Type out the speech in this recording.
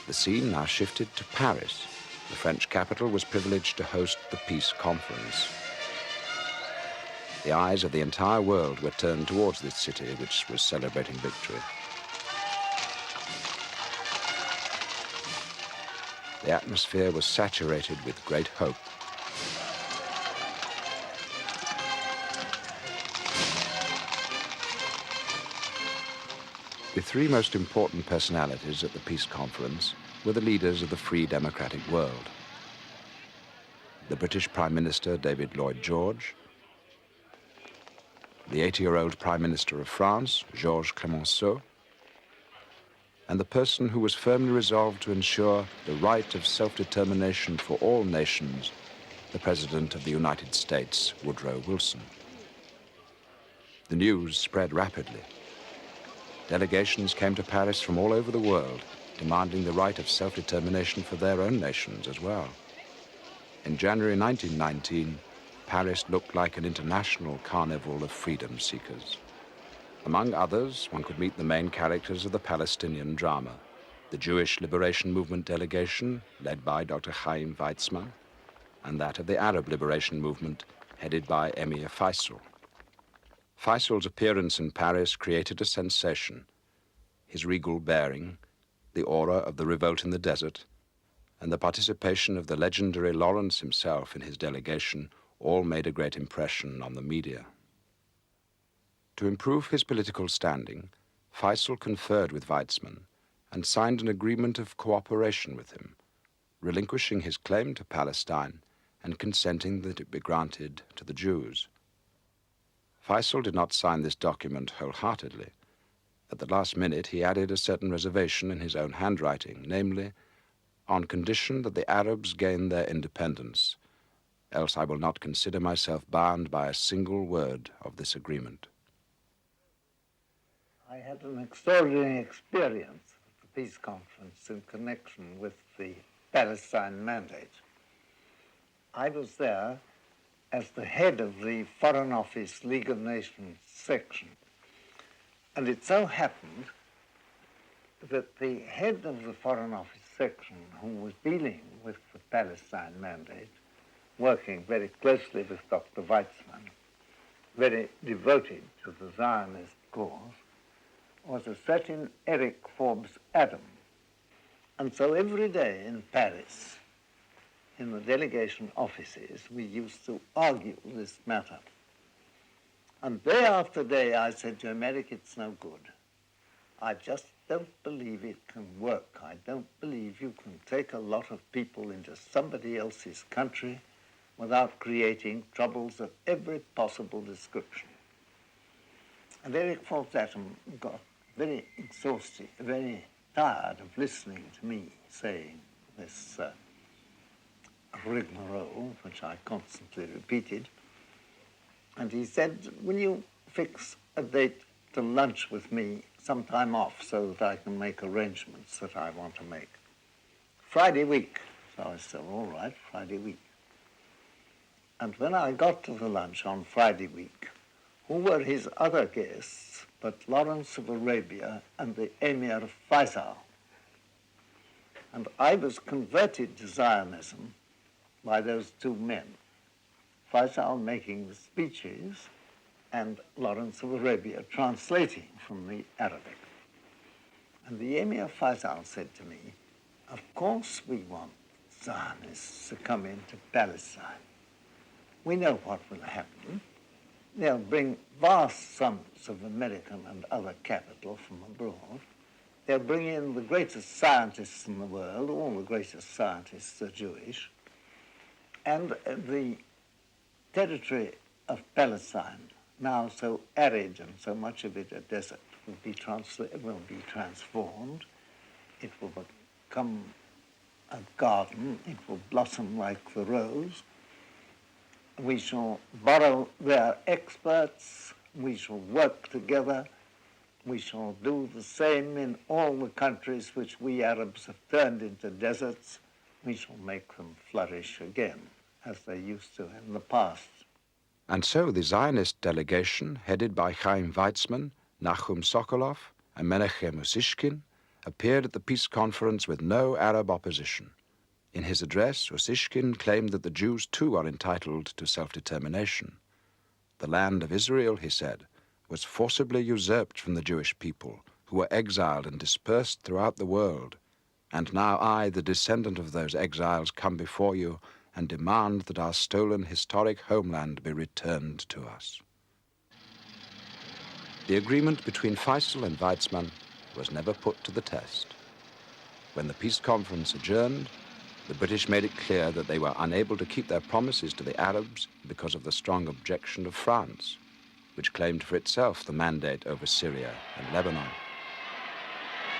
The scene now shifted to Paris. The French capital was privileged to host the Peace Conference. The eyes of the entire world were turned towards this city, which was celebrating victory. The atmosphere was saturated with great hope. The three most important personalities at the Peace Conference were the leaders of the free democratic world. The British Prime Minister David Lloyd George, the 80-year-old Prime Minister of France, Georges Clemenceau, and the person who was firmly resolved to ensure the right of self-determination for all nations, the President of the United States, Woodrow Wilson. The news spread rapidly. Delegations came to Paris from all over the world, demanding the right of self-determination for their own nations as well. In January 1919, Paris looked like an international carnival of freedom seekers. Among others, one could meet the main characters of the Palestinian drama, the Jewish Liberation Movement delegation, led by Dr. Chaim Weizmann, and that of the Arab Liberation Movement, headed by Emir Faisal. Faisal's appearance in Paris created a sensation. His regal bearing, the aura of the revolt in the desert, and the participation of the legendary Lawrence himself in his delegation all made a great impression on the media. To improve his political standing, Faisal conferred with Weizmann and signed an agreement of cooperation with him, relinquishing his claim to Palestine and consenting that it be granted to the Jews. Faisal did not sign this document wholeheartedly. At the last minute, he added a certain reservation in his own handwriting, namely, on condition that the Arabs gain their independence, else I will not consider myself bound by a single word of this agreement. I had an extraordinary experience at the Peace Conference in connection with the Palestine Mandate. I was there as the head of the Foreign Office League of Nations section. And it so happened that the head of the Foreign Office section, who was dealing with the Palestine Mandate, working very closely with Dr. Weizmann, very devoted to the Zionist cause, was a certain Eric Forbes Adam. And so every day in Paris, in the delegation offices, we used to argue this matter. And day after day, I said to him, Eric, it's no good. I just don't believe it can work. I don't believe you can take a lot of people into somebody else's country without creating troubles of every possible description. And Eric Forbes Adam got very exhausted, very tired of listening to me saying this rigmarole, which I constantly repeated. And he said, will you fix a date to lunch with me sometime off so that I can make arrangements that I want to make? Friday week. So I said, all right, Friday week. And when I got to the lunch on Friday week, who were his other guests but Lawrence of Arabia and the Emir Faisal? And I was converted to Zionism by those two men, Faisal making the speeches and Lawrence of Arabia translating from the Arabic. And the Emir Faisal said to me, of course we want Zionists to come into Palestine. We know what will happen. They'll bring vast sums of American and other capital from abroad. They'll bring in the greatest scientists in the world. All the greatest scientists are Jewish. And the territory of Palestine, now so arid and so much of it a desert, will be transformed. It will become a garden. It will blossom like the rose. We shall borrow their experts. We shall work together. We shall do the same in all the countries which we Arabs have turned into deserts. We shall make them flourish again, as they used to in the past. And so the Zionist delegation, headed by Chaim Weizmann, Nachum Sokolov, and Menachem Usishkin, appeared at the peace conference with no Arab opposition. In his address, Ussishkin claimed that the Jews too are entitled to self-determination. The land of Israel, he said, was forcibly usurped from the Jewish people, who were exiled and dispersed throughout the world. And now I, the descendant of those exiles, come before you and demand that our stolen historic homeland be returned to us. The agreement between Faisal and Weizmann was never put to the test. When the peace conference adjourned, the British made it clear that they were unable to keep their promises to the Arabs because of the strong objection of France, which claimed for itself the mandate over Syria and Lebanon.